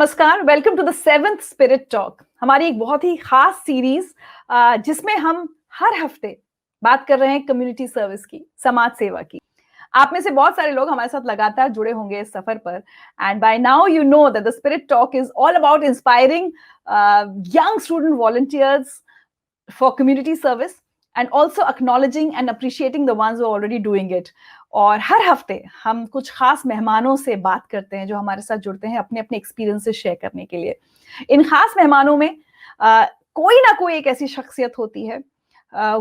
नमस्कार, welcome to the 7th spirit talk. हमारी एक बहुत ही खास सीरीज जिसमें हम हर हफ्ते बात कर रहे हैं कम्युनिटी सर्विस की, समाज सेवा की। आप में से बहुत सारे लोग हमारे साथ लगातार जुड़े होंगे इस सफर पर, and by now you know that the spirit talk is all about inspiring young student volunteers for community service and also acknowledging and appreciating the ones who are already doing it. और हर हफ्ते हम कुछ खास मेहमानों से बात करते हैं जो हमारे साथ जुड़ते हैं अपने अपने एक्सपीरियंसेस शेयर करने के लिए। इन खास मेहमानों में कोई ना कोई एक ऐसी शख्सियत होती है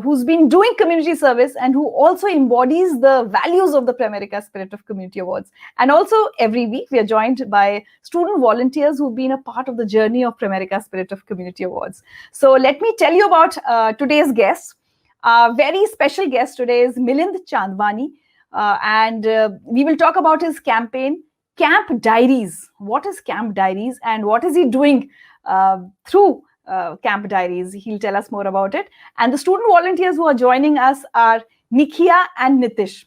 who's been doing community service and who also embodies the values of the Pramerica Spirit of Community Awards. And also every week we are joined by student volunteers who've been a part of the journey of Pramerica Spirit of Community Awards. So let me tell you about today's guest. Our very special guest today is Milind Chandwani, and we will talk about his campaign, Camp Diaries. What is Camp Diaries and what is he doing through Camp Diaries? He'll tell us more about it. And the student volunteers who are joining us are Nikhiya and Nitish.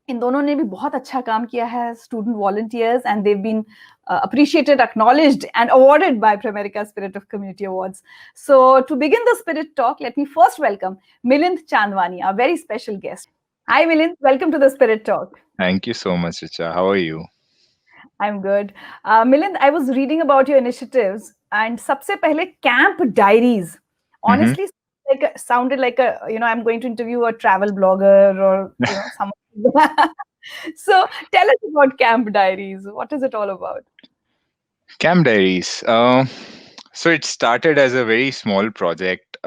इन दोनों ने भी बहुत अच्छा काम किया है, student volunteers, and they've been appreciated, acknowledged, and awarded by Pramerica Spirit of Community Awards. So to begin the Spirit Talk, let me first welcome Milind Chandwani, our very special guest. Hi Milind, welcome to the Spirit Talk. Thank you so much, Richa. How are you? I'm good. Milind, I was reading about your initiatives, and सबसे पहले Camp Diaries. Honestly, sounded like a, I'm going to interview a travel blogger or someone. So tell us about Camp Diaries. What is it all about? Camp Diaries. So it started as a very small project.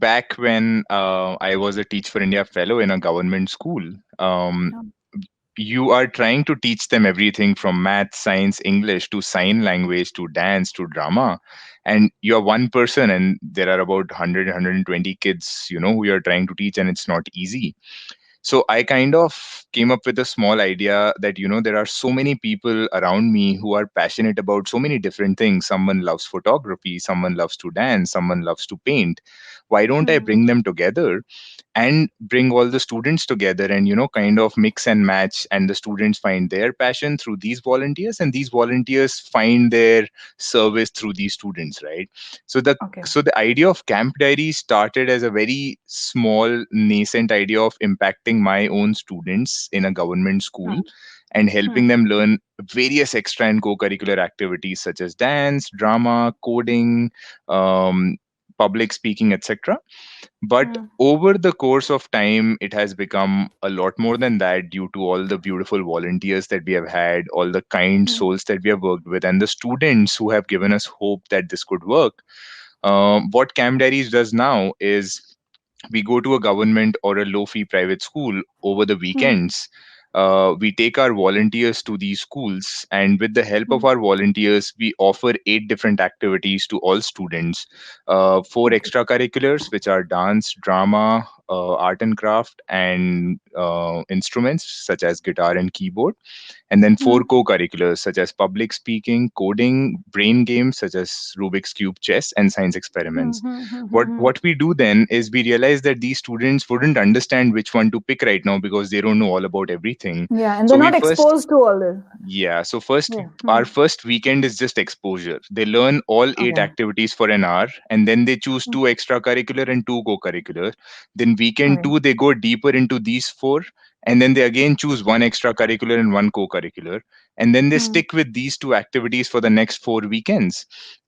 Back when I was a Teach for India fellow in a government school, you are trying to teach them everything from math, science, English to sign language to dance to drama. And you're one person and there are about 100, 120 kids, who you're trying to teach, and it's not easy. So I kind of came up with a small idea that, there are so many people around me who are passionate about so many different things. Someone loves photography, someone loves to dance, someone loves to paint. Why don't I bring them together and bring all the students together and, kind of mix and match, and the students find their passion through these volunteers and these volunteers find their service through these students, right? So the idea of Camp Diary started as a very small nascent idea of impacting my own students in a government school and helping them learn various extra and co-curricular activities such as dance, drama, coding, public speaking, etc. But over the course of time, it has become a lot more than that due to all the beautiful volunteers that we have had, all the kind souls that we have worked with, and the students who have given us hope that this could work. What Camp Diaries does now is we go to a government or a low-fee private school over the weekends. We take our volunteers to these schools, and with the help of our volunteers, we offer 8 different activities to all students. 4 extracurriculars, which are dance, drama, art and craft, and instruments such as guitar and keyboard. And then 4 co-curriculars such as public speaking, coding, brain games such as Rubik's Cube, chess, and science experiments. What we do then is we realize that these students wouldn't understand which one to pick right now because they don't know all about everything. Yeah, and they're not exposed to all this. Yeah, so our first weekend is just exposure. They learn all 8 activities for an hour, and then they choose 2 extracurricular and 2 co-curricular. Then weekend 2, they go deeper into these 4, and then they again choose 1 extracurricular and 1 co-curricular, and then they stick with these 2 activities for the next 4 weekends.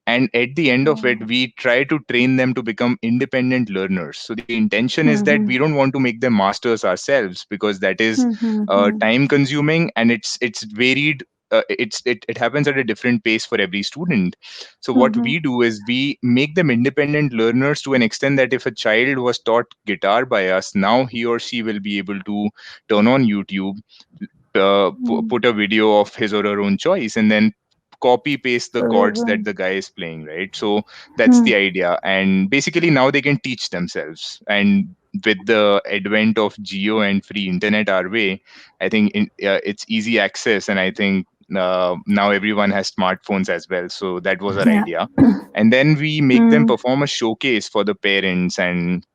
And at the end of it, we try to train them to become independent learners. So the intention is that we don't want to make them masters ourselves, because that is time consuming, and it's varied. It happens at a different pace for every student. So what we do is we make them independent learners to an extent that if a child was taught guitar by us, now he or she will be able to turn on YouTube, put a video of his or her own choice, and then copy paste the chords that the guy is playing, right? So that's the idea. And basically now they can teach themselves. And with the advent of geo and free internet our way, I think it's easy access, and I think now everyone has smartphones as well. So that was our idea. And then we make them perform a showcase for the parents, and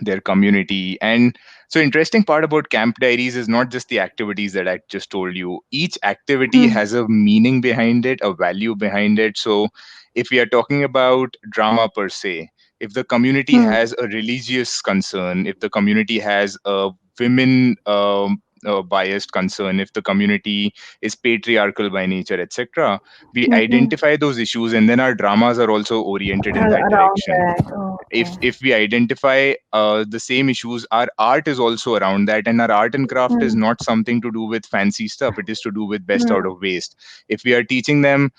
their community. And so interesting part about Camp Diaries is not just the activities that I just told you. Each activity Hmm. has a meaning behind it, a value behind it. So if we are talking about drama per se, if the community Hmm. has a religious concern, if the community has a women biased concern, if the community is patriarchal by nature, etc., we Hmm. identify those issues, and then our dramas are also oriented in that Around direction. that. Oh, okay. If we identify the same issues, our art is also around that, and our art and craft is Hmm. not something to do with fancy stuff. It is to do with best out Hmm. of waste. If we are teaching them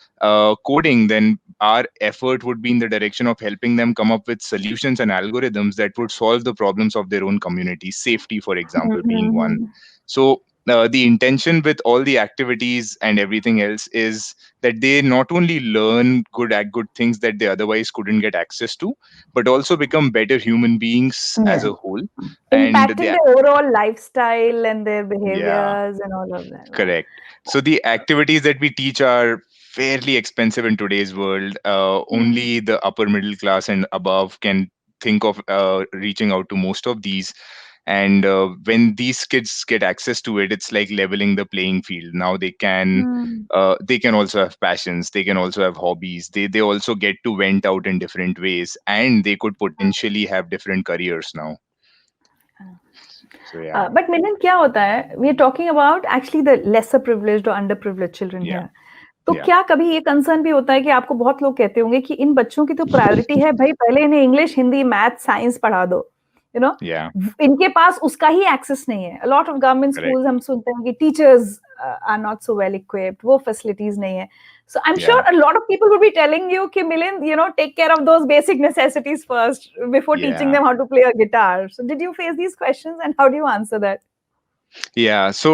coding, then our effort would be in the direction of helping them come up with solutions and algorithms that would solve the problems of their own community, safety for Hmm. example being one. Hmm. So the intention with all the activities and everything else is that they not only learn good things that they otherwise couldn't get access to, but also become better human beings as Yeah. a whole. And Impacting their overall lifestyle and their yeah, behaviors and all of that. Wow. correct. So the activities that we teach are fairly expensive in today's world. Hmm. Only the upper middle class and above can think of reaching out to most of these. And when these kids get access to it, it's like leveling the playing field. Now Hmm. they can also have passions, they can also have hobbies, they also get to vent out in different ways, and they could potentially have different careers now. So yeah. But Milind, क्या होता है? We are talking about actually the lesser privileged or underprivileged children Yeah. here. तो Yeah. क्या कभी ये concern भी होता है कि आपको बहुत लोग कहते होंगे कि इन बच्चों की तो प्रायोरिटी है भाई पहले इन्हें इंग्लिश हिंदी मैथ साइंस पढ़ा दो यू नो Yeah. इनके पास उसका ही एक्सेस नहीं है lot of government Correct. Schools हम सुनते हैं कि teachers are not so well equipped वो फैसिलिटीज नहीं है so I'm sure Yeah. a lot of people would be telling you कि Milind take care of those basic necessities first before teaching Yeah. them how to play a guitar. So did you face these questions and how do you answer that? Yeah, so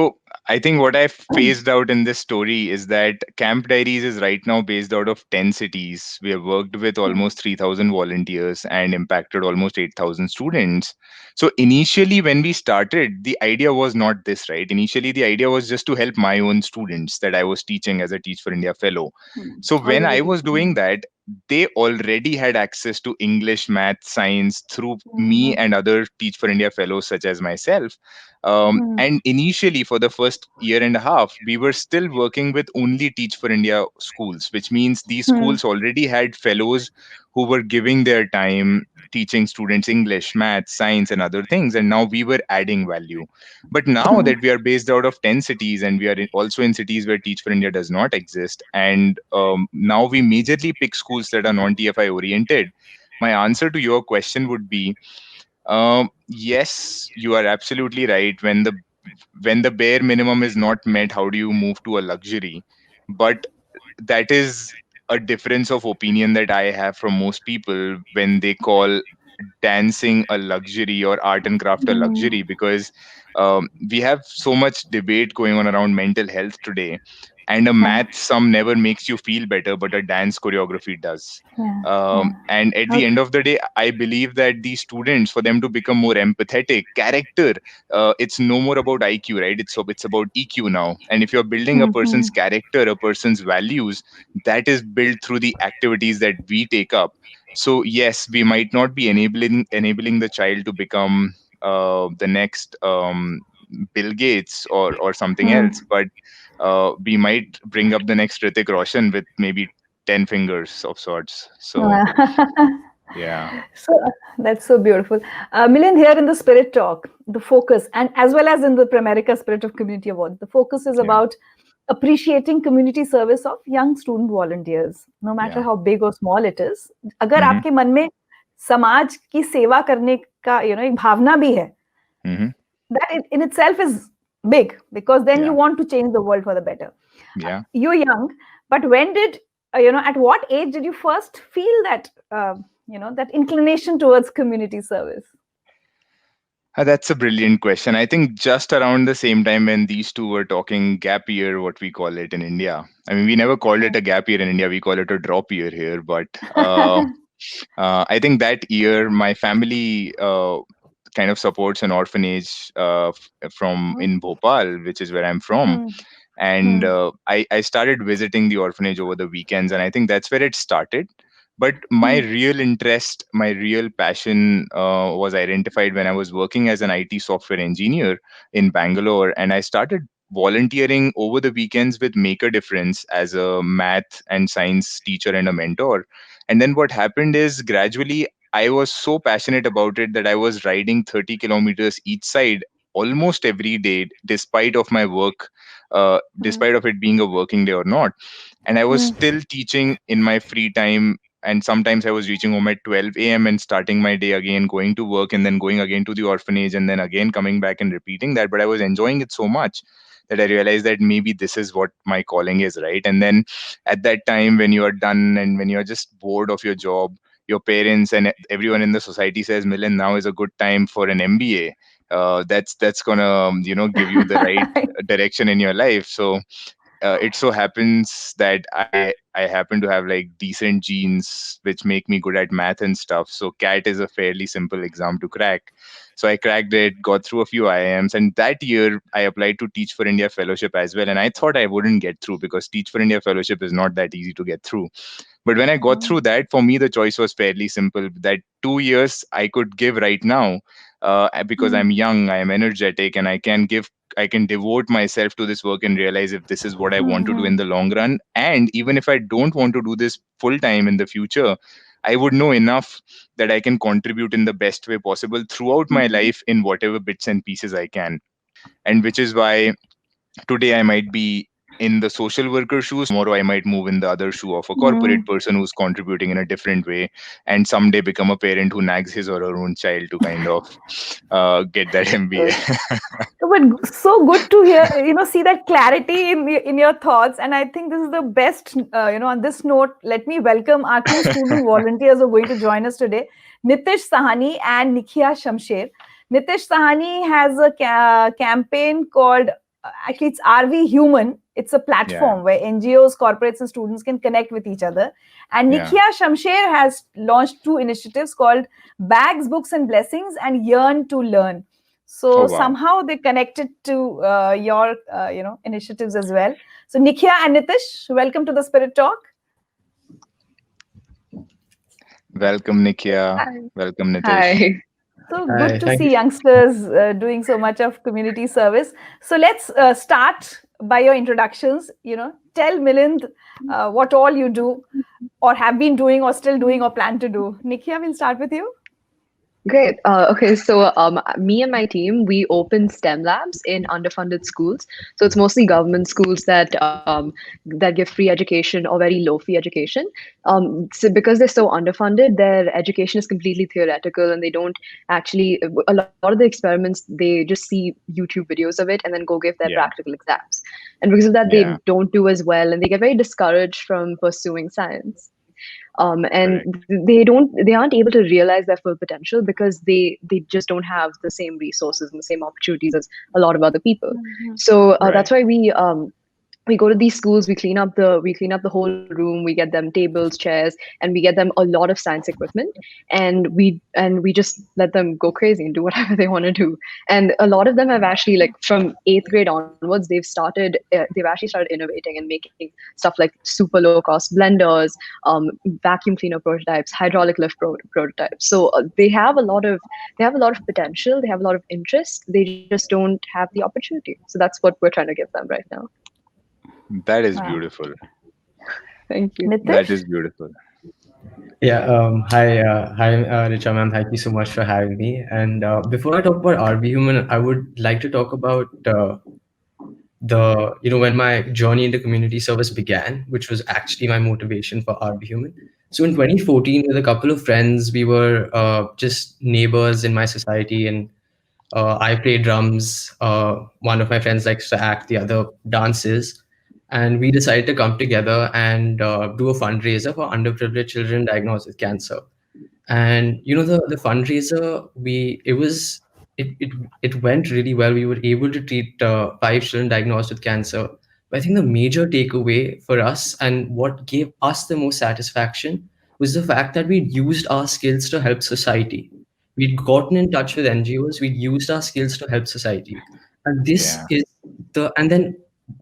I think what I phased out in this story is that Camp Diaries is right now based out of 10 cities. We have worked with almost 3,000 volunteers and impacted almost 8,000 students. So initially, when we started, the idea was not this, right? Initially, the idea was just to help my own students that I was teaching as a Teach for India fellow. So when Already I was teaching. doing that, they already had access to English, math, science through me Mhm. and other Teach for India fellows such as myself. Mhm. And initially, for the first year and a half, we were still working with only Teach for India schools, which means these Mhm. schools already had fellows who were giving their time teaching students English, math, science, and other things. And now we were adding value. But now that we are based out of 10 cities and we are also in cities where Teach for India does not exist, and now we majorly pick schools that are non TFI oriented, my answer to your question would be yes, you are absolutely right. When the bare minimum is not met, how do you move to a luxury? But that is a difference of opinion that I have from most people when they call dancing a luxury or art and craft a luxury, Mhm. because we have so much debate going on around mental health today, and a Yeah, math sum never makes you feel better, but a dance choreography does. yeah, yeah. And at the Okay. end of the day, I believe that these students, for them to become more empathetic character, it's no more about IQ, right? It's about EQ now. And if you're building a person's Mhm. character, a person's values, that is built through the activities that we take up. So yes, we might not be enabling the child to become the next Bill Gates or something else, Mhm. but we might bring up the next Hrithik Roshan with maybe 10 fingers of sorts. So yeah. So that's so beautiful. Milind, here in the Spirit Talk, the focus, and as well as in the Pramerica Spirit of Community Award, the focus is Yeah. about appreciating community service of young student volunteers, no matter Yeah. how big or small it is. अगर Hmm. आपके मन में समाज की सेवा करने का एक भावना भी है, Hmm. that in itself is big because then you Yeah. want to change the world for the better. Yeah. You're young, but when did at what age did you first feel that that inclination towards community service? That's a brilliant question. I think just around the same time when these two were talking gap year, what we call it in India. I mean, we never called it a gap year in India. We call it a drop year here. But I think that year, my family kind of supports an orphanage from Oh. in Bhopal, which is where I'm from. Hmm. And Hmm. I started visiting the orphanage over the weekends. And I think that's where it started. But my real interest, my real passion was identified when I was working as an IT software engineer in Bangalore, and I started volunteering over the weekends with Make a Difference as a math and science teacher and a mentor. And then what happened is gradually I was so passionate about it that I was riding 30 kilometers each side almost every day, despite of my work, despite of it being a working day or not. And I was still teaching in my free time, and sometimes I was reaching home at 12 a.m. and starting my day again, going to work and then going again to the orphanage and then again coming back and repeating that. But I was enjoying it so much that I realized that maybe this is what my calling is, right? And then at that time, when you are done and when you're just bored of your job, your parents and everyone in the society says, Milind, now is a good time for an MBA. That's gonna give you the right direction in your life. So it so happens that I happen to have like decent genes which make me good at math and stuff. So CAT is a fairly simple exam to crack. So I cracked it, got through a few IIMs, and that year I applied to Teach for India fellowship as well. And I thought I wouldn't get through because Teach for India fellowship is not that easy to get through. But when I got through that, for me the choice was fairly simple. That 2 years I could give right now, because I'm young, I am energetic, and I can devote myself to this work and realize if this is what I want to do in the long run. And even if I don't want to do this full time in the future, I would know enough that I can contribute in the best way possible throughout my life in whatever bits and pieces I can. And which is why today I might be in the social worker shoes, tomorrow I might move in the other shoe of a corporate person who's contributing in a different way, and someday become a parent who nags his or her own child to kind of get that MBA. But so good to hear, see that clarity in your thoughts. And I think this is the best, on this note, let me welcome our two student volunteers who are going to join us today, Nitish Sahani and Nikhya Shamsher. Nitish Sahani has a campaign called, actually it's RV Human. It's a platform where NGOs, corporates and students can connect with each other. And Nikhya Shamsher has launched two initiatives called Bags, Books and Blessings and Yearn to Learn. So somehow they connected to your, initiatives as well. So Nikhya and Nitish, welcome to the Spirit Talk. Welcome, Nikhya. Hi. Welcome, Nitish. Hi. So good to see youngsters doing so much of community service. So let's start by your introductions. Tell Milind what all you do or have been doing or still doing or plan to do. Nikhya, we'll start with you. Great. Okay, so me and my team, we open STEM labs in underfunded schools. So it's mostly government schools that give free education or very low fee education. So because they're so underfunded, their education is completely theoretical, and they don't actually, a lot of the experiments, they just see YouTube videos of it and then go give their practical exams. And because of that, they don't do as well, and they get very discouraged from pursuing science. And they aren't able to realize their full potential because they just don't have the same resources and the same opportunities as a lot of other people. So that's why we go to these schools, we clean up the whole room, we get them tables, chairs, and we get them a lot of science equipment, and we just let them go crazy and do whatever they want to do. And a lot of them have actually, like from 8th grade onwards, they've actually started innovating and making stuff like super low cost blenders, vacuum cleaner prototypes, hydraulic lift prototypes. So they have a lot of potential, they have a lot of interest, they just don't have the opportunity. So that's what we're trying to give them right now. That is beautiful. Thank you. Nitish? That is beautiful. Yeah. Hi, Richa ma'am. Thank you so much for having me. And before I talk about RV Human, I would like to talk about when my journey in the community service began, which was actually my motivation for RV Human. So in 2014, with a couple of friends, we were just neighbors in my society, and I play drums. One of my friends likes to act, the other dances. And we decided to come together and do a fundraiser for underprivileged children diagnosed with cancer. And the fundraiser, it went really well. We were able to treat 5 children diagnosed with cancer. But I think the major takeaway for us and what gave us the most satisfaction was the fact that we'd used our skills to help society. We'd gotten in touch with NGOs. We'd used our skills to help society. And this is and then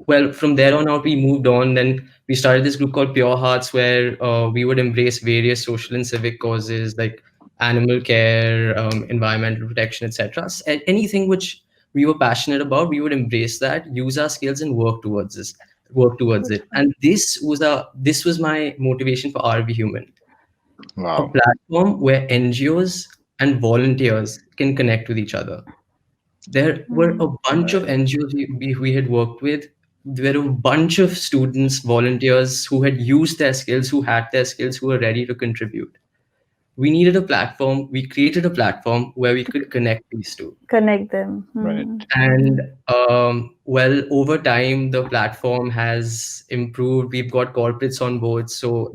well, from there on out, we moved on. Then we started this group called Pure Hearts, where we would embrace various social and civic causes like animal care, environmental protection, etc. Anything which we were passionate about, we would embrace that, use our skills, and work towards it. And this was my motivation for RV Human, a Wow. platform where NGOs and volunteers can connect with each other. There were a bunch of NGOs we had worked with. There were a bunch of students, volunteers who had used their skills, who had their skills, who were ready to contribute. We needed a platform. We created a platform where we could connect these two. Connect them. Right. And well, over time, the platform has improved. We've got corporates on board. So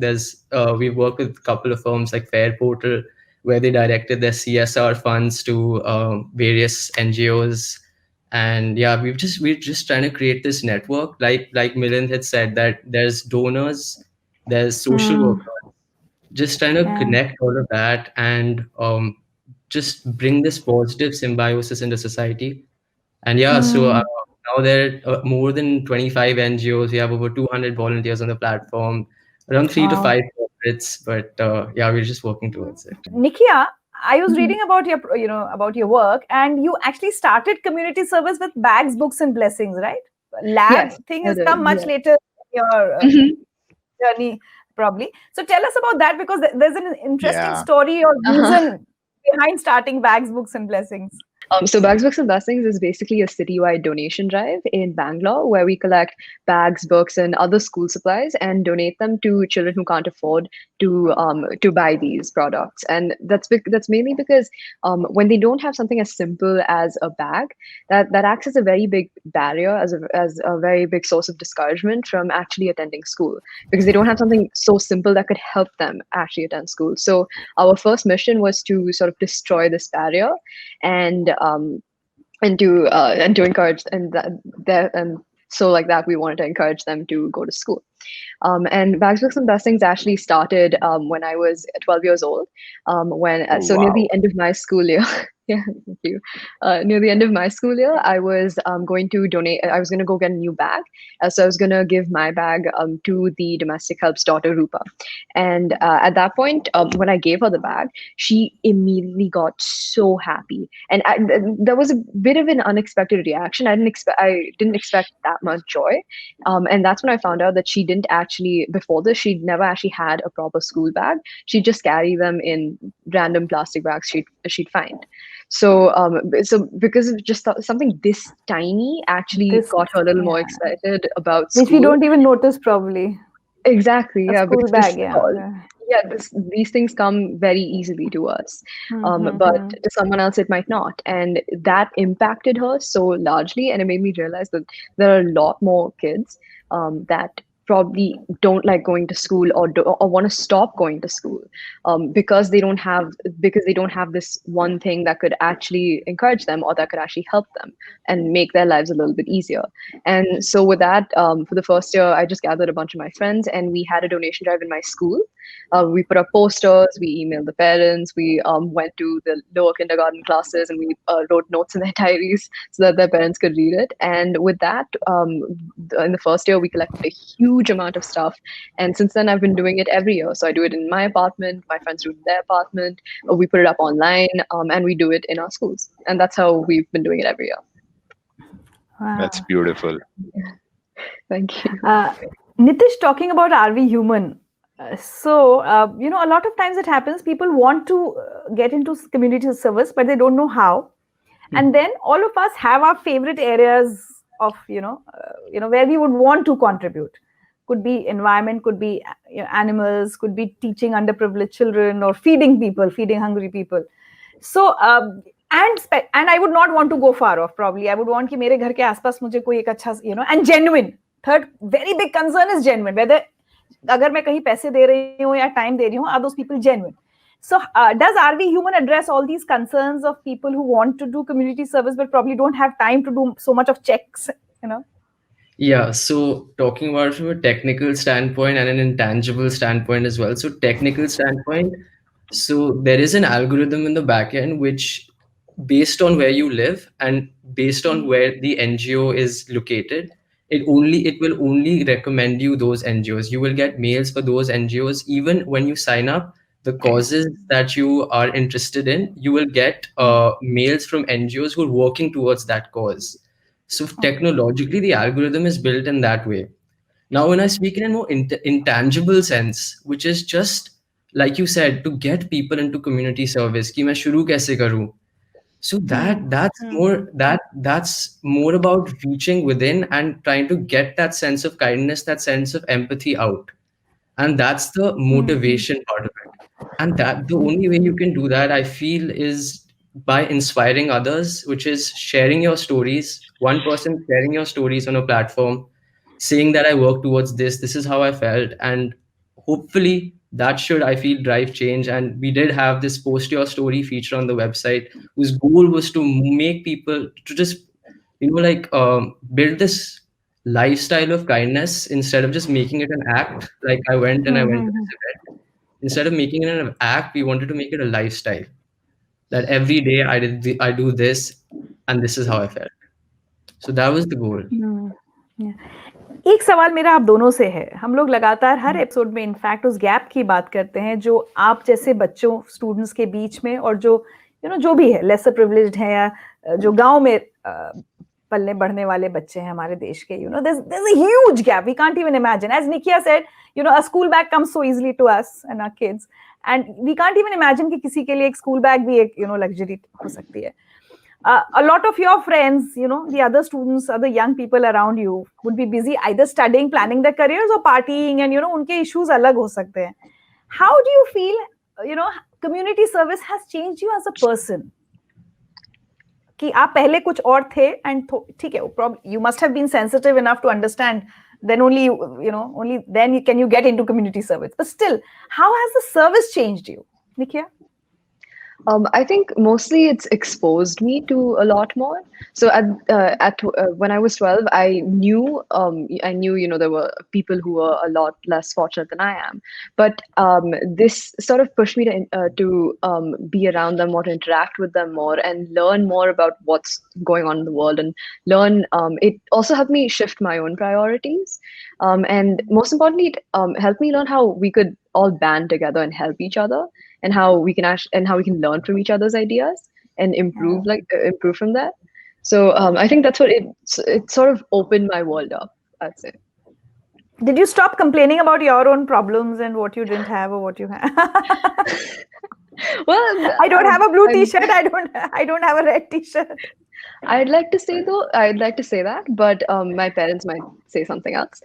we've worked with a couple of firms like Fair Portal, where they directed their CSR funds to various NGOs. And yeah, we're just trying to create this network. Like Milind had said, that there's donors, there's social workers, just trying to connect all of that and just bring this positive symbiosis into society. And yeah, so now there are more than 25 NGOs. We have over 200 volunteers on the platform, around 3 to 5 corporates. But yeah, we're just working towards it. Nikia, I was reading about your work, and you actually started community service with Bags, Books, and Blessings, right? Lab Yes, thing I has did, come much yeah. later in your journey, probably. So tell us about that, because there's an interesting Yeah. story or reason behind starting Bags, Books, and Blessings. So Bags, Books, and Blessings is basically a citywide donation drive in Bangalore where we collect bags, books, and other school supplies and donate them to children who can't afford to buy these products. And that's mainly because when they don't have something as simple as a bag, that acts as a very big barrier, as a very big source of discouragement from actually attending school, because they don't have something so simple that could help them actually attend school. So our first mission was to sort of destroy this barrier and to encourage and so like that we wanted to encourage them to go to school. And Bags, Books, and Blessings actually started when I was 12 years old. Near the end of my school year. Yeah, thank you. Near the end of my school year, I was going to donate. I was going to go get a new bag. So I was going to give my bag to the domestic help's daughter, Rupa. And at that point, when I gave her the bag, she immediately got so happy. And there was a bit of an unexpected reaction. I didn't expect that much joy. And that's when I found out that she didn't actually, before this, she'd never actually had a proper school bag. She'd just carry them in random plastic bags she'd find. So because of just something this tiny actually got her a little more excited about school. Which we don't even notice probably. Exactly. A school bag, these things come very easily to us, but to someone else it might not, and that impacted her so largely, and it made me realize that there are a lot more kids that probably don't like going to school or want to stop going to school because they don't have this one thing that could actually encourage them or that could actually help them and make their lives a little bit easier. And so with that, for the first year, I just gathered a bunch of my friends and we had a donation drive in my school. We put up posters, we emailed the parents, we went to the lower kindergarten classes and we wrote notes in their diaries so that their parents could read it. And with that, in the first year, we collected a huge amount of stuff. And since then, I've been doing it every year. So I do it in my apartment, my friends do it in their apartment, we put it up online, and we do it in our schools. And that's how we've been doing it every year. Wow. That's beautiful. Thank you. Nitish, talking about RV Human. So, a lot of times it happens, people want to get into community service, but they don't know how. And then all of us have our favorite areas of, where we would want to contribute. Could be environment, could be animals, could be teaching underprivileged children or feeding hungry people. So, and I would not want to go far off, probably. I would want कि मेरे घर के आसपास मुझे कोई एक अच्छा, and genuine. Third, very big concern is genuine. Whether अगर मैं कहीं पैसे दे रही हूँ या time दे रही हूँ, are those people genuine? So does RV Human address all these concerns of people who want to do community service but probably don't have time to do so much of checks, Yeah, so talking about it from a technical standpoint and an intangible standpoint as well. So technical standpoint, so there is an algorithm in the backend which, based on where you live and based on where the NGO is located, it will only recommend you those NGOs. You will get mails for those NGOs even when you sign up. The causes that you are interested in, you will get mails from NGOs who are working towards that cause. So technologically, the algorithm is built in that way. Now, when I speak in a more intangible sense, which is just like you said, to get people into community service, कि मैं शुरू कैसे करूँ? So that's more about reaching within and trying to get that sense of kindness, that sense of empathy out, and that's the motivation part of it. And that the only way you can do that, I feel, is by inspiring others, which is sharing your stories. One person sharing your stories on a platform, saying that I work towards this. This is how I felt, and hopefully that should, I feel, drive change. And we did have this post your story feature on the website, whose goal was to make people to just build this lifestyle of kindness instead of just making it an act. Like I went to this event. Instead of making it an act, we wanted to make it a lifestyle. That every day I do this, and this is how I felt. So that was the goal. एक सवाल मेरा आप दोनों से है. हम लोग लगातार हर एपिसोड में इनफैक्ट उस गैप की बात करते हैं जो आप जैसे बच्चों, स्टूडेंट्स के बीच में और जो जो भी है लेसर प्रिविलेज्ड है या जो गांव में पलने बढ़ने वाले बच्चे हैं हमारे देश के, there's a huge gap. We can't even imagine. As Nikia said, a school bag comes so easily to us and our kids, and we can't even imagine कि किसी के लिए एक school bag भी एक luxury हो सकती है. A lot of your friends, the other students, other young people around you would be busy either studying, planning their careers, or partying, and उनके issues अलग हो सकते हैं. How do you feel, community service has changed you as a person? कि आप पहले कुछ और थे, and ठीक है, you must have been sensitive enough to understand. Then only only then can you get into community service. But still, how has the service changed you, Nikia? I think mostly it's exposed me to a lot more. So when I was 12, I knew there were people who were a lot less fortunate than I am. But this sort of pushed me to be around them more, to interact with them more, and learn more about what's going on in the world, and learn. It also helped me shift my own priorities, and most importantly, it helped me learn how we could all band together and help each other, and how we can learn from each other's ideas and improve from that. So I think that's what it sort of opened my world up, I'd say. Did you stop complaining about your own problems and what you didn't have or what you have? Well, I don't have a blue t-shirt. I don't have a red t-shirt. I'd like to say that, but my parents might say something else.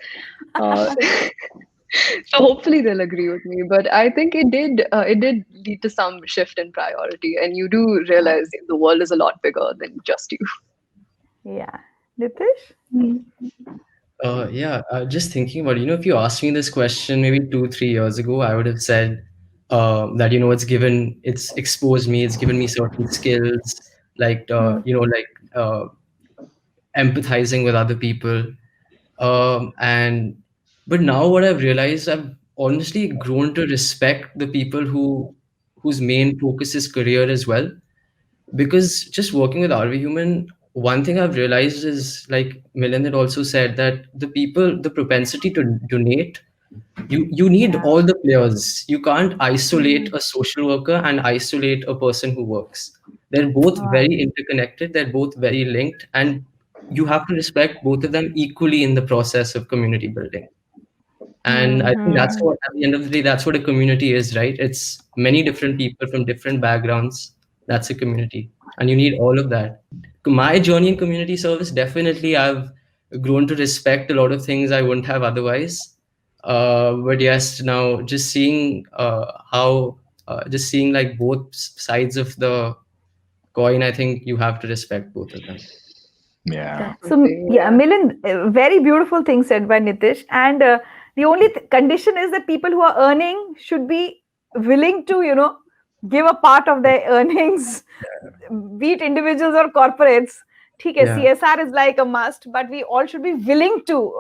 So hopefully they'll agree with me, but I think it did lead to some shift in priority, and you do realize the world is a lot bigger than just you. Yeah. Nitish? Just thinking about, if you asked me this question maybe 2-3 years ago, I would have said that, it's exposed me, it's given me certain skills, like, empathizing with other people. But now what I've realized, I've honestly grown to respect the people whose main focus is career as well. Because just working with RV Human, one thing I've realized is, like Milind had also said, that the propensity to donate, you need all the players. You can't isolate a social worker and isolate a person who works. They're both very interconnected. They're both very linked, and you have to respect both of them equally in the process of community building. And I think that's what, at the end of the day, that's what a community is, right? It's many different people from different backgrounds. That's a community, and you need all of that. My journey in community service, definitely I've grown to respect a lot of things I wouldn't have otherwise. But yes, now just seeing like both sides of the coin, I think you have to respect both of them. Yeah. So Milind, very beautiful thing said by Nitish, and the only condition is that people who are earning should be willing to, give a part of their earnings, be it individuals or corporates. CSR is like a must, but we all should be willing to,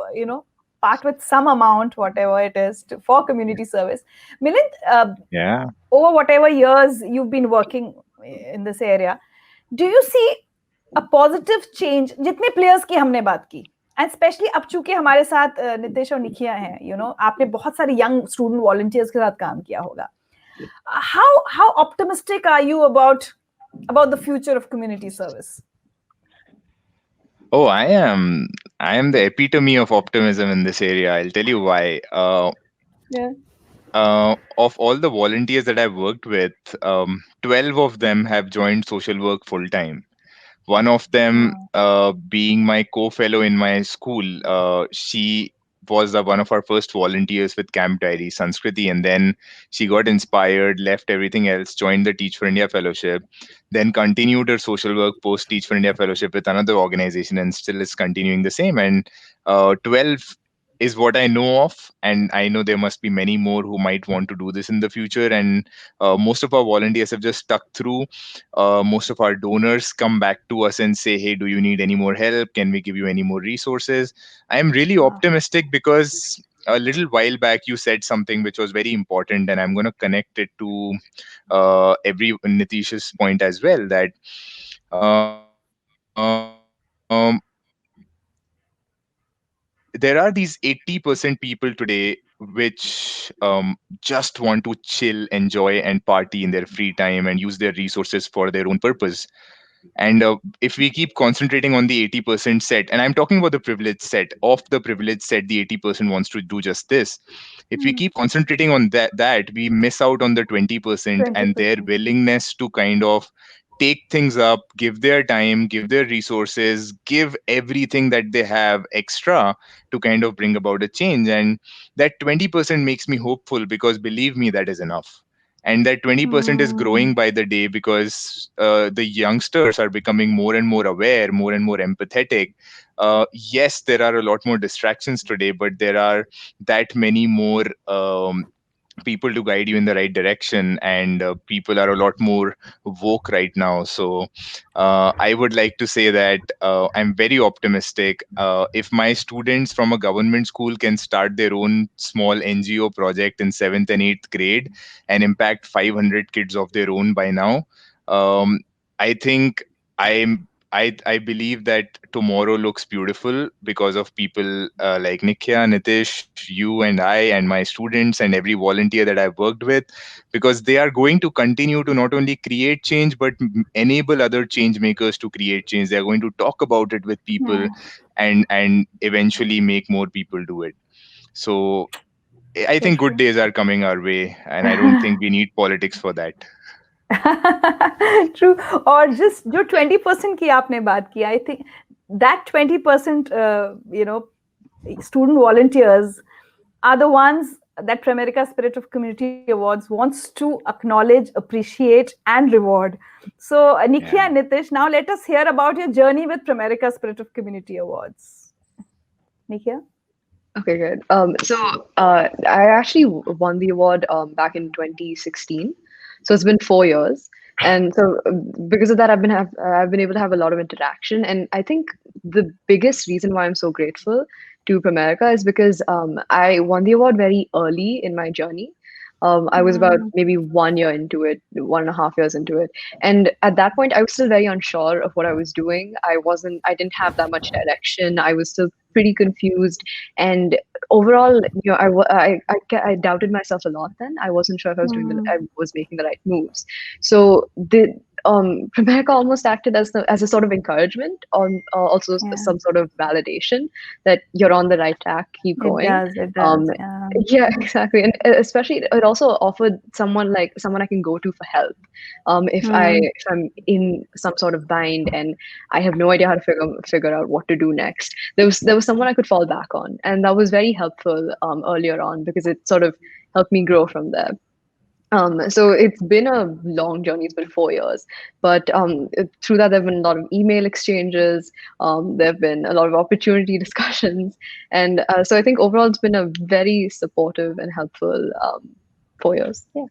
part with some amount, whatever it is, for community service. Milind, over whatever years you've been working in this area, do you see a positive change? जितने players की हमने बात की, and specially अब चूंकि हमारे साथ नितेश और निखिया हैं, आपने बहुत सारे यंग स्टूडेंट वॉलंटियर्स के साथ काम किया होगा. How optimistic are you about the future of community service? Oh, I am the epitome of optimism in this area. I'll tell you why. Yeah. Of all the volunteers that I've worked with, 12 of them have joined social work full time. One of them, being my co-fellow in my school, she was one of our first volunteers with Camp Diary, Sanskriti, and then she got inspired, left everything else, joined the Teach for India Fellowship, then continued her social work post Teach for India Fellowship with another organization, and still is continuing the same. And 12 is what I know of, and I know there must be many more who might want to do this in the future. And most of our volunteers have just stuck through. Most of our donors come back to us and say, hey, do you need any more help? Can we give you any more resources? I am really optimistic because a little while back you said something which was very important, and I'm going to connect it to every Nitish's point as well, that there are these 80% people today which just want to chill, enjoy, and party in their free time and use their resources for their own purpose. And if we keep concentrating on the 80% set, and I'm talking about the privileged set, of the privileged set, the 80% wants to do just this. If we keep concentrating on that we miss out on the 20% and their willingness to kind of take things up, give their time, give their resources, give everything that they have extra to kind of bring about a change. And that 20% makes me hopeful, because believe me, that is enough. And that 20% is growing by the day, because the youngsters are becoming more and more aware, more and more empathetic. Yes, there are a lot more distractions today, but there are that many more people to guide you in the right direction, and people are a lot more woke right now. So I would like to say that I'm very optimistic. If my students from a government school can start their own small NGO project in 7th and 8th grade and impact 500 kids of their own by now, I think I believe that tomorrow looks beautiful because of people like Nikhya, Nitish, you and I, and my students, and every volunteer that I've worked with, because they are going to continue to not only create change, but enable other change makers to create change. They're going to talk about it with people and eventually make more people do it. So I think good days are coming our way, and I don't think we need politics for that. True. और just जो 20% की आपने बात की, I think that 20% student volunteers are the ones that Pramerica Spirit of Community Awards wants to acknowledge, appreciate, and reward. So Nikhya and Nitish, now let us hear about your journey with Pramerica Spirit of Community Awards. Nikhya? Okay, good. So I actually won the award back in 2016. So it's been 4 years. And so because of that, I've been able to have a lot of interaction. And I think the biggest reason why I'm so grateful to Pramerica is because I won the award very early in my journey. I was about maybe 1 year into it, 1.5 years into it. And at that point, I was still very unsure of what I was doing. I didn't have that much direction. I was still pretty confused. And overall, I doubted myself a lot then. I wasn't sure if I was making the right moves. So Pramerica almost acted as a sort of encouragement, also some sort of validation that you're on the right track, keep going. It does. Yeah, exactly. And especially it also offered someone I can go to for help. If I'm in some sort of bind and I have no idea how to figure out what to do next, there was someone I could fall back on, and that was very helpful earlier on, because it sort of helped me grow from there. So it's been a long journey. It's been 4 years, but through that, there have been a lot of email exchanges. There have been a lot of opportunity discussions, and so I think overall it's been a very supportive and helpful 4 years. Yeah,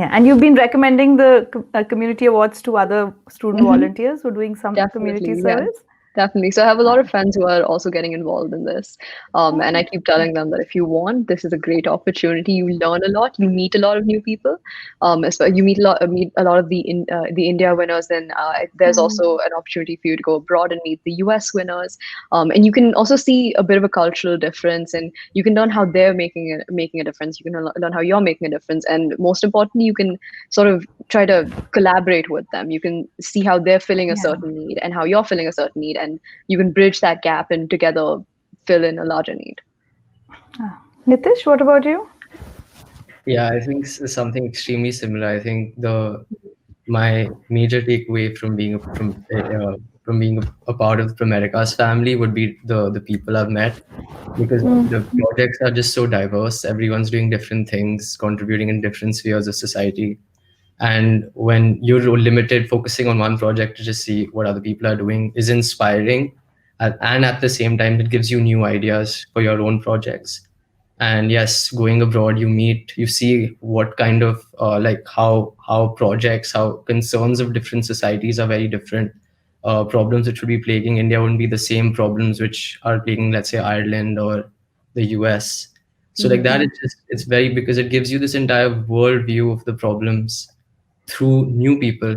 and you've been recommending the community awards to other student volunteers who are doing some community service. Definitely. So I have a lot of friends who are also getting involved in this. And I keep telling them that if you want, this is a great opportunity. You learn a lot, you meet a lot of new people. You meet a lot of the India winners. Then there's also an opportunity for you to go abroad and meet the US winners. And you can also see a bit of a cultural difference, and you can learn how they're making a difference. You can learn how you're making a difference, and most importantly, you can sort of try to collaborate with them. You can see how they're filling a certain need and how you're filling a certain need, and you can bridge that gap and together fill in a larger need. Nitish, what about you? Yeah, I think something extremely similar. I think my major takeaway from being a part of Pramerica's family would be the people I've met, because the projects are just so diverse. Everyone's doing different things, contributing in different spheres of society. And when you're limited, focusing on one project to just see what other people are doing is inspiring. And at the same time, it gives you new ideas for your own projects. And yes, going abroad, you see what kind of how projects, how concerns of different societies are very different. Problems which would be plaguing India wouldn't be the same problems which are plaguing, let's say, Ireland or the US. So like that, it's very, because it gives you this entire world view of the problems through new people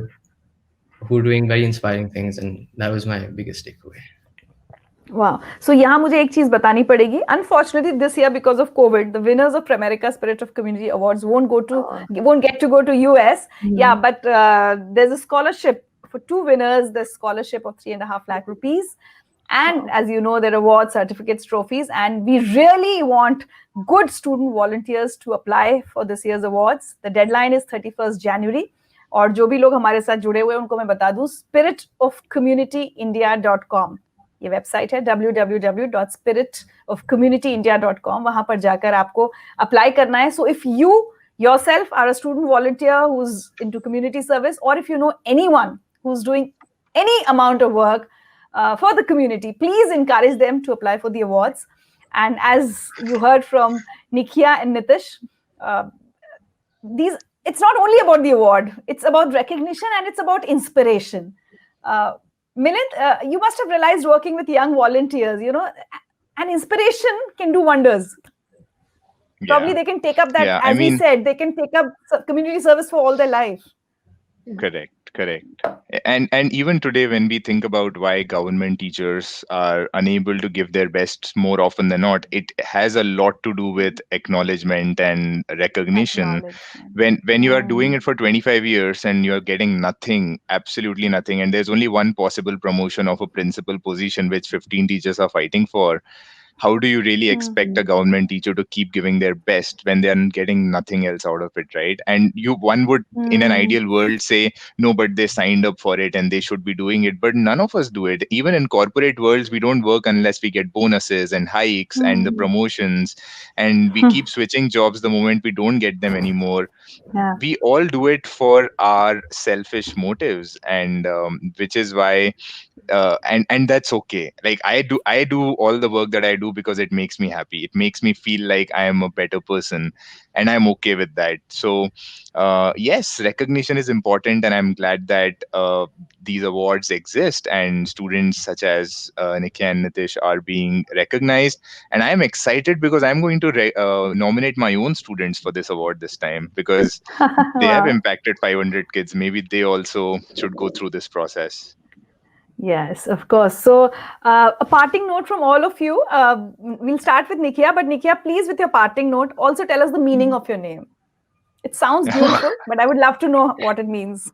who are doing very inspiring things, and that was my biggest takeaway. Wow. So यहाँ मुझे एक चीज बतानी पड़ेगी. Unfortunately, this year because of COVID, the winners of Pramerica Spirit of Community Awards won't get to go to US. Yeah, but there's a scholarship for 2 winners. The scholarship of 3.5 lakh rupees, and as you know, there are awards, certificates, trophies, and we really want good student volunteers to apply for this year's awards. The deadline is 31st January. और जो भी लोग हमारे साथ जुड़े हुए हैं उनको मैं बता दूं, spiritofcommunityindia.com ये वेबसाइट है, www.spiritofcommunityindia.com. वहां पर जाकर आपको अप्लाई करना है. So if you yourself are a student volunteer who's into community service, or if you know anyone who's doing any amount of work for the community, please encourage them to apply for the awards. And as you heard from Nikia and Nitish, it's not only about the award, it's about recognition and it's about inspiration. Milind, you must have realized working with young volunteers, an inspiration can do wonders. Probably they can take up that, as we said, they can take up community service for all their life. Correct. And even today, when we think about why government teachers are unable to give their best more often than not, it has a lot to do with acknowledgement and recognition. When you are doing it for 25 years and you're getting nothing, absolutely nothing, and there's only one possible promotion of a principal position which 15 teachers are fighting for, how do you really expect a government teacher to keep giving their best when they're getting nothing else out of it, right? And one would, in an ideal world, say, no, but they signed up for it and they should be doing it. But none of us do it. Even in corporate worlds, we don't work unless we get bonuses and hikes and the promotions. And we keep switching jobs the moment we don't get them anymore. We all do it for our selfish motives, and which is why and that's okay. Like I do all the work that I do because it makes me happy. It makes me feel like I am a better person, and I'm okay with that. So yes, recognition is important, and I'm glad that these awards exist and students such as Nikia and Nitish are being recognized. And I'm excited because I'm going to nominate my own students for this award this time, because they have impacted 500 kids. Maybe they also should go through this process. Yes, of course. So a parting note from all of you. We'll start with Nikia, but Nikia, please, with your parting note, also tell us the meaning of your name. It sounds beautiful, but I would love to know what it means.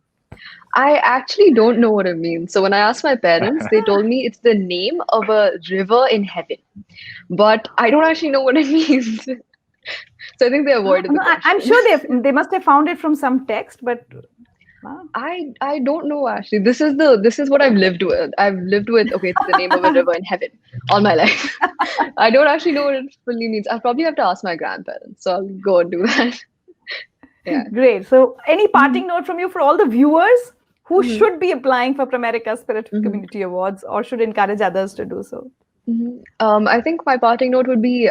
I actually don't know what it means. So when I asked my parents, they told me it's the name of a river in heaven, but I don't actually know what it means. So I think they avoided the question. I'm sure they must have found it from some text, but I don't know actually. This is what I've lived with. Okay, it's the name of a river in heaven all my life. I don't actually know what it fully means. I'll probably have to ask my grandparents. So I'll go and do that. Yeah. Great. So any parting note from you for all the viewers who should be applying for Pramerica Spirit of Community Awards, or should encourage others to do so? I think my parting note would be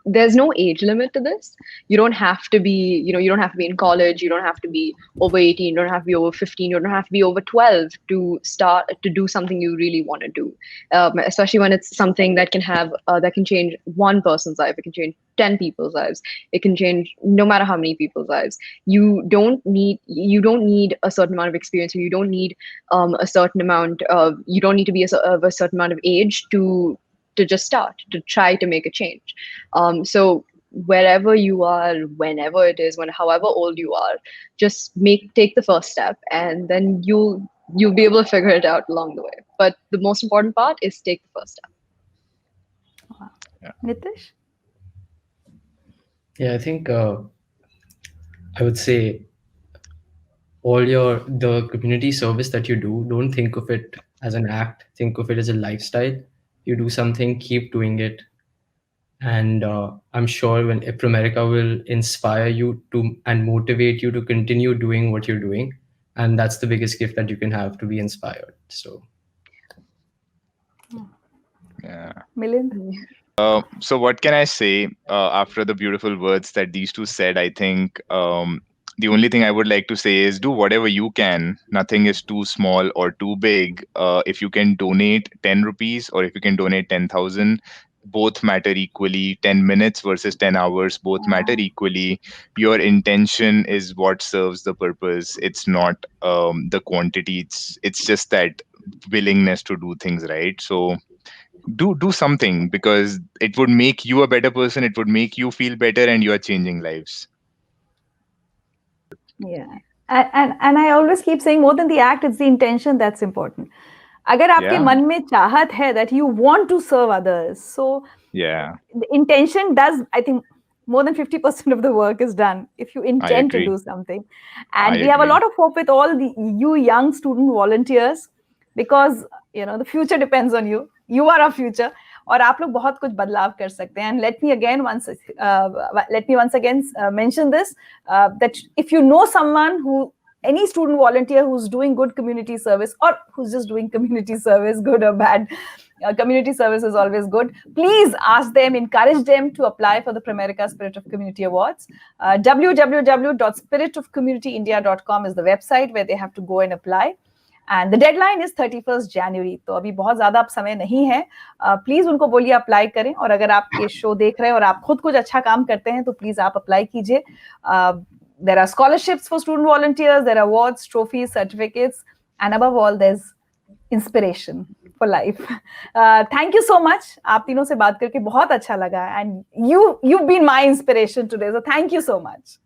there's no age limit to this. You don't have to be, you don't have to be in college. You don't have to be over 18. You don't have to be over 15. You don't have to be over 12 to start to do something you really want to do. Especially when it's something that that can change one person's life. It can change 10 people's lives. It can change no matter how many people's lives. You don't need a certain amount of experience. You don't need a certain amount of, you don't need to be of a certain amount of age to just start, to try to make a change. So wherever you are, whenever it is, however old you are, just take the first step, and then you'll be able to figure it out along the way. But the most important part is take the first step. Wow. Nitish? Yeah, I think I would say the community service that you do, don't think of it as an act, think of it as a lifestyle. You do something, keep doing it. And I'm sure when Pramerica will inspire you to and motivate you to continue doing what you're doing. And that's the biggest gift that you can have, to be inspired. So, Yeah. Milind? So what can I say after the beautiful words that these two said? I think the only thing I would like to say is do whatever you can. Nothing is too small or too big. If you can donate 10 rupees or if you can donate 10,000, both matter equally. 10 minutes versus 10 hours, both matter equally. Your intention is what serves the purpose. It's not the quantity. It's just that willingness to do things right. So do something, because it would make you a better person. It would make you feel better, and you are changing lives. Yeah. And I always keep saying, more than the act, it's the intention that's important. अगर आपके मन में चाहत है that you want to serve others, so yeah, the intention does, I think, more than 50% of the work is done if you intend to do something. And we have a lot of hope with all you young student volunteers, because the future depends on you. You are our future. और आप लोग बहुत कुछ बदलाव कर सकते हैं. And let me once again mention this, that if you know someone any student volunteer who's doing good community service, or who's just doing community service, good or bad, community service is always good. Please ask them, encourage them to apply for the Pramerica Spirit of Community Awards. www.spiritofcommunityindia.com is the website where they have to go and apply. And the deadline is 31st January. तो अभी बहुत ज़्यादा अब समय नहीं है. Please उनको बोलिए अप्लाई करें. और अगर आप ये शो देख रहे हैं और आप खुद कुछ अच्छा काम करते हैं तो प्लीज आप अप्लाई कीजिए. There are scholarships for student volunteers, there are awards, trophies, certificates, and above all, there's inspiration for life. Thank you so much. आप तीनों से बात करके बहुत अच्छा लगा. And you've been my inspiration today. So thank you so much.